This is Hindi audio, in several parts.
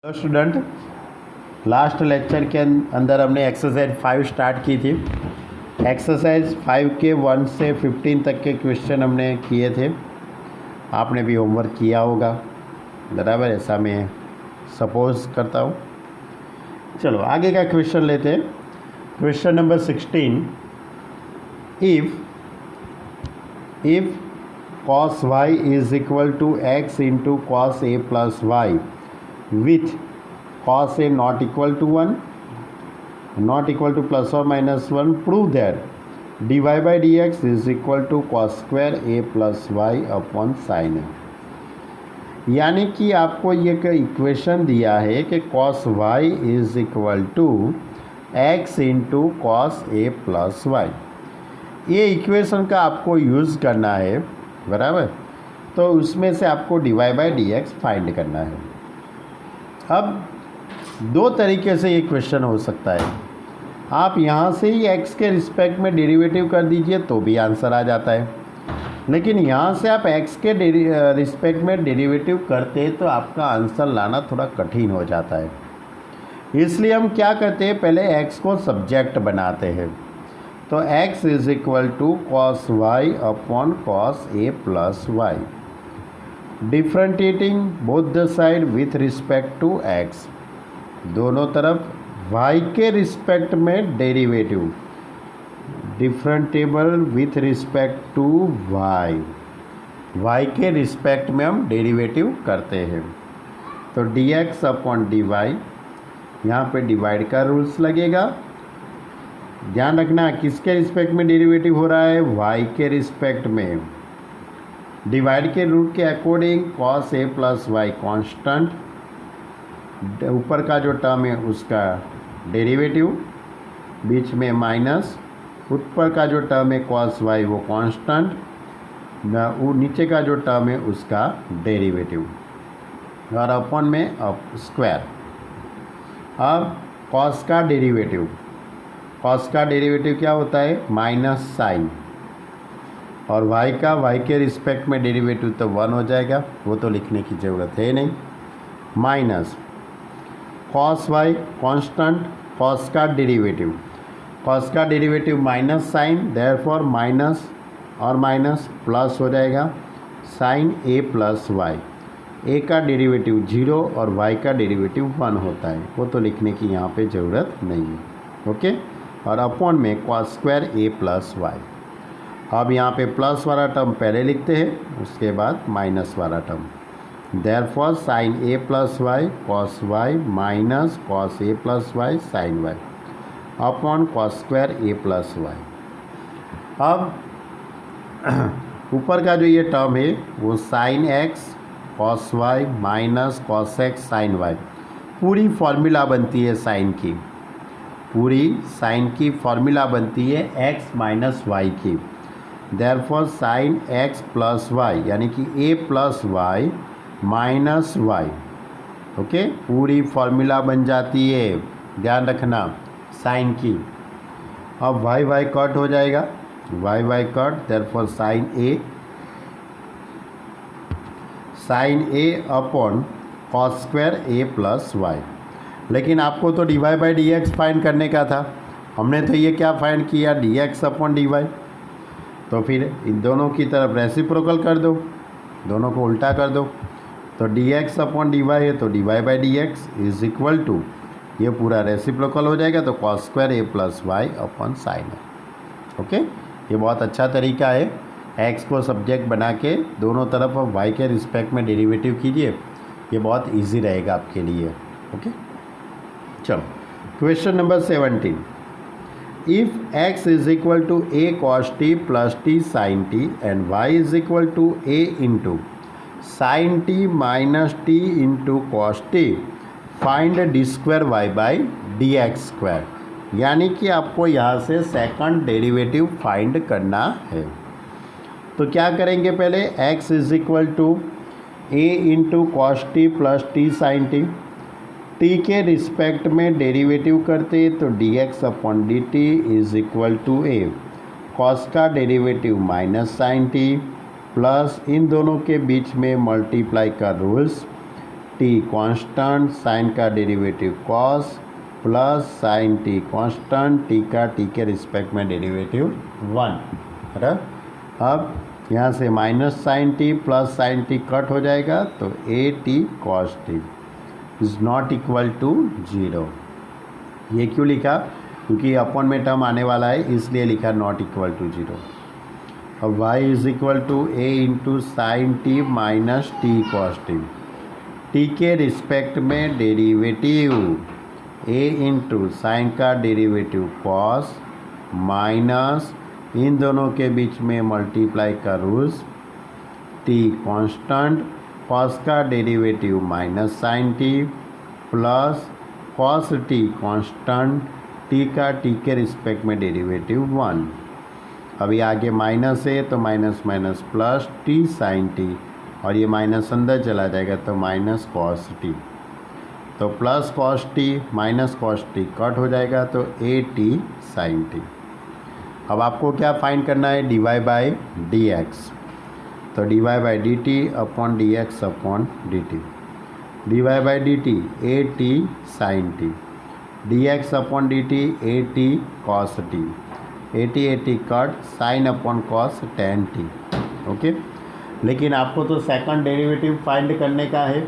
हेलो स्टूडेंट, लास्ट लेक्चर के अंदर हमने एक्सरसाइज 5 स्टार्ट की थी। एक्सरसाइज 5 के 1 से 15 तक के क्वेश्चन हमने किए थे। आपने भी होमवर्क किया होगा, बराबर, ऐसा मैं सपोज करता हूँ। चलो आगे का क्वेश्चन लेते हैं। Question number 16, if cos y is equal to x into cos a plus y with cos a not equal to 1, not equal to plus or minus 1, prove that dy by dx is equal to cos square a plus y upon sin a। यानी कि आपको ये इक्वेशन दिया है कि cos y is equal to x into cos a plus y. ये इक्वेशन का आपको यूज़ करना है, बराबर। तो उसमें से आपको dy by d x find करना है। अब दो तरीके से ये क्वेश्चन हो सकता है। आप यहाँ से ही x के रिस्पेक्ट में डेरिवेटिव कर दीजिए तो भी आंसर आ जाता है, लेकिन यहाँ से आप x के रिस्पेक्ट में डेरिवेटिव करते तो आपका आंसर लाना थोड़ा कठिन हो जाता है। इसलिए हम क्या करते हैं, पहले x को सब्जेक्ट बनाते हैं। तो x is equal to cos y upon cos a plus y, differentiating both the side with respect to x। दोनों तरफ y के रिस्पेक्ट में derivative, differentiable with respect to y के रिस्पेक्ट में हम डेरिवेटिव करते हैं। तो dx अपॉन dy, यहाँ पे डिवाइड का रूल्स लगेगा। ध्यान रखना किसके रिस्पेक्ट में डेरिवेटिव हो रहा है, y के रिस्पेक्ट में। डिवाइड के रूल के according cos a plus y constant, ऊपर का जो टर्म है उसका डेरिवेटिव, बीच में माइनस, ऊपर का जो टर्म है cos y वो कांस्टेंट, नीचे का जो टर्म है उसका डेरिवेटिव, और अपन में अप स्क्वायर। अब cos का डेरिवेटिव, cos का डेरिवेटिव क्या होता है, माइनस साइन, और y का y के रिस्पेक्ट में डेरिवेटिव तो 1 हो जाएगा, वो तो लिखने की ज़रूरत है नहीं। Minus cos y constant, cos का डेरिवेटिव, cos का derivative minus sine, therefore minus और माइनस प्लस हो जाएगा, sine a plus y. a का डेरिवेटिव 0 और y का डेरिवेटिव 1 होता है, वो तो लिखने की यहाँ पे ज़रूरत नहीं है। ओके, और अपॉन में cos square a plus y. अब यहाँ पे प्लस वाला टर्म पहले लिखते हैं, उसके बाद माइनस वाला term. Therefore sine a plus y cos y minus cos a plus y sine y upon cos square a plus y. अब ऊपर का जो ये टर्म है वो sine x cos y minus cos x sine y, पूरी फॉर्मूला बनती है साइन की, पूरी साइन की फॉर्मूला बनती है x माइनस वाई की। Therefore sine x plus y यानी कि a plus y minus y. Okay, पूरी फॉर्मूला बन जाती है, ध्यान रखना साइन की। अब y कट हो जाएगा, y cut, therefore sine a upon cos square a plus y. लेकिन आपको तो dy by d x find करने का था, हमने तो ये क्या फाइंड किया, dx अपॉन dy। तो फिर इन दोनों की तरफ रेसिप्रोकल कर दो, दोनों को उल्टा कर दो। तो dx अपॉन dy है तो dy by d x is equal to, ये पूरा रेसिप्रोकल हो जाएगा तो cos square a plus y upon sine है। ओके, ये बहुत अच्छा तरीका है, x को सब्जेक्ट बना के दोनों तरफ अब y के रिस्पेक्ट में डेरिवेटिव कीजिए, ये बहुत इजी रहेगा आपके लिए। ओके, चलो question number 17, if x is equal to a cos t plus t sin t and y is equal to a into sine t minus t into cos t, find d square y by d x square. यानी कि आपको यहाँ से सेकंड डेरिवेटिव फाइंड करना है। तो क्या करेंगे, पहले x is equal to a into cos t plus t sine t, t के रिस्पेक्ट में डेरिवेटिव करते तो dx upon d t is equal to a, cos का derivative minus sine t, plus इन दोनों के बीच में मल्टीप्लाई का रूल्स, टी कांस्टेंट, साइन का derivative cos plus sine t constant, t का टी के रिस्पेक्ट में डेरिवेटिव 1। अब यहाँ से minus sine t plus sine t cut हो जाएगा तो a t cos t is not equal to 0। ये क्यों लिखा? क्योंकि अपन में टर्म आने वाला है इसलिए लिखा नॉट इक्वल टू 0। अब y is equal to a into sine t minus t cos t, t के रिस्पेक्ट में डेरिवेटिव a इंटू साइन का डेरिवेटिव कॉस माइनस इन दोनों के बीच में मल्टीप्लाई का रूल्स, t कांस्टेंट, कॉस का derivative minus sine t plus cos t constant, t का टी के रिस्पेक्ट में डेरिवेटिव 1। अभी आगे माइनस है तो minus minus plus t sine t, और ये माइनस अंदर चला जाएगा तो माइनस कॉस टी, तो plus cos T minus cos T cut हो जाएगा तो ए टी साइन टी। अब आपको क्या फाइंड करना है? D y by d x. तो d y by d t upon d x upon d t, d y by d t a t sine t, d x upon d t a t cos t, a t cut sine upon cos tan t. Okay, लेकिन आपको तो सेकंड डेरिवेटिव फाइंड करने का है,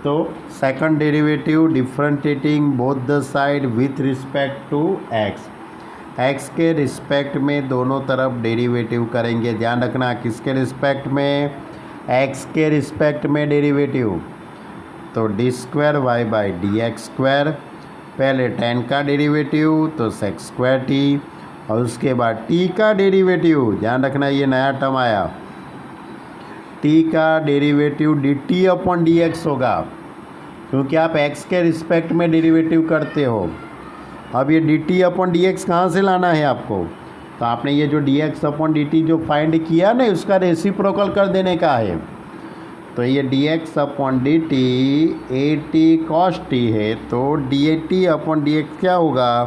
तो second derivative differentiating both the side with respect to x, x के रिस्पेक्ट में दोनों तरफ डेरिवेटिव करेंगे। ध्यान रखना किसके रिस्पेक्ट में? एक्स के रिस्पेक्ट में डेरिवेटिव। तो d square y by d x square, पहले टेन का डेरिवेटिव तो सेक्स स्क्वायर टी, और उसके बाद टी का डेरिवेटिव, ध्यान रखना ये नया टर्म आया, टी का derivative D t upon d x होगा, क्योंकि आप एक्स के रिस्पेक्ट में डेरिवेटिव करते हो। अब ये D t upon d x कहाँ से लाना है आपको? तो आपने ये जो D x upon d T जो फाइंड किया ना उसका रेसिप्रोकल कर देने का है। तो ये d x upon d t a t cos t है, तो d a t upon d x क्या होगा?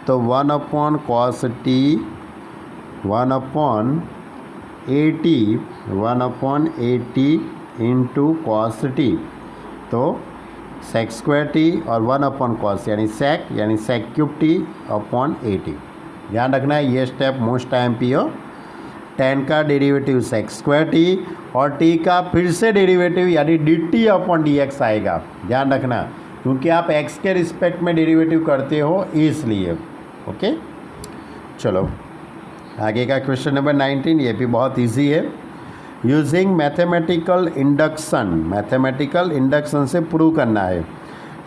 तो 1 upon cos t 1 upon a t 1 upon a t into cos t, तो सेक स्क्वायर टी और 1 अपॉन कॉस यानी sec cube t upon a t. ध्यान रखना है ये स्टेप मोस्ट टाइम पी हो। टेन का डेरिवेटिव सेक स्क्वायर टी और टी का फिर से डेरिवेटिव यानी D t upon d x आएगा। ध्यान रखना क्योंकि आप एक्स के रिस्पेक्ट में डेरिवेटिव करते हो इसलिए। ओके, चलो आगे का क्वेश्चन नंबर 19, ये भी बहुत इजी है। यूजिंग मैथमेटिकल इंडक्शन से प्रूव करना है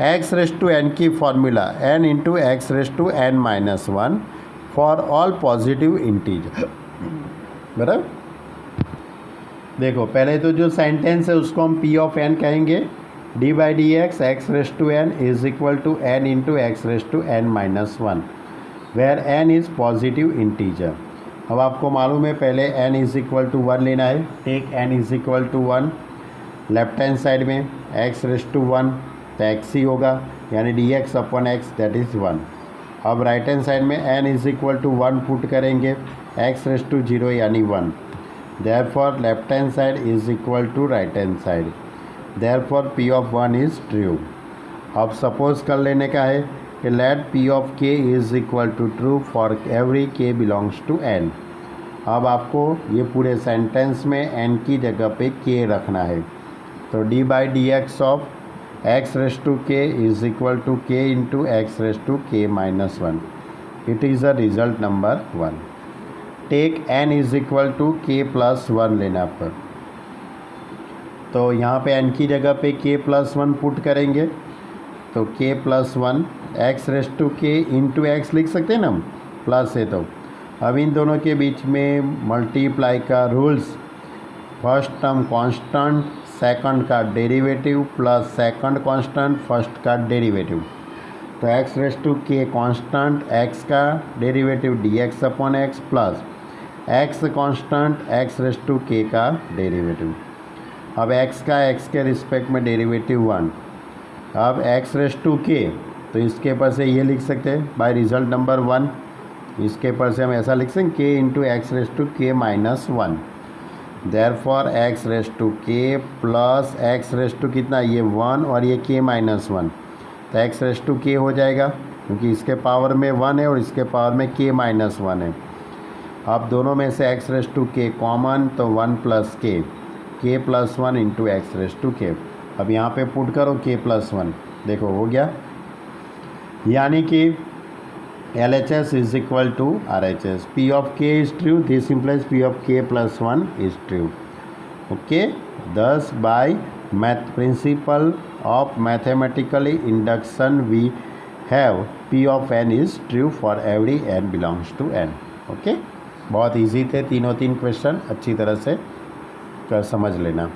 एक्स रेस टू एन की formula n into x raise to n minus 1 for all positive integer. बराबर, देखो पहले तो जो सेंटेंस है उसको हम पी ऑफ एन कहेंगे, d by d x raise to n is equal to n into x raise to n minus 1 where n is positive integer. अब आपको मालूम है पहले n इज इक्वल टू 1 लेना है। Take n is equal to 1, left hand side में x रेस टू 1 तो x ही होगा यानी dx अपॉन x दैट इज़ 1। अब राइट हैंड साइड में n is equal to 1 put करेंगे, x रेस टू 0 यानी 1। Therefore left hand side is equal to right hand side, therefore p of 1 is true. अब सपोज कर लेने का है कि late p of k is equal to true for every k belongs to n। अब आपको ये पूरे सेंटेंस में n की जगह पे k रखना है, तो d by d x of x raise to k is equal to k into x raise to k minus 1। It is a result number 1। Take n is equal to k plus 1 लेना पर, तो यहाँ पे n की जगह पे k प्लस 1 पुट करेंगे, तो k plus 1 x raise to k into x लिख सकते हैं ना हम, प्लस है तो अब इन दोनों के बीच में मल्टीप्लाई का rules, first term constant second का derivative plus second constant first का डेरिवेटिव, तो x raise to k constant x का derivative d x upon x plus x constant x raise to k का डेरिवेटिव। अब एक्स का एक्स के रिस्पेक्ट में डेरिवेटिव 1, अब एक्स रेस टू के तो इसके पर से ये लिख सकते हैं बाय रिजल्ट नंबर 1, इसके पर से हम ऐसा लिख सकते हैं k into x raise to k minus 1। Therefore x raise to k plus x raise to कितना, ये 1 और ये के माइनस 1, तो एक्स रेस टू के हो जाएगा क्योंकि इसके पावर में 1 है और इसके पावर में के माइनस 1 है। अब दोनों में से x raise to k common, तो 1 plus k plus 1 into x raise to k. अब यहाँ पे पुट करो के प्लस 1, देखो हो गया, यानी कि LHS is equal to RHS। P of K is true, this implies P of K plus 1 is true. Okay, thus by principle of mathematical induction we have P of n is true for every n belongs to n। Okay, बहुत इजी थे तीनों तीन क्वेश्चन, अच्छी तरह से कर समझ लेना।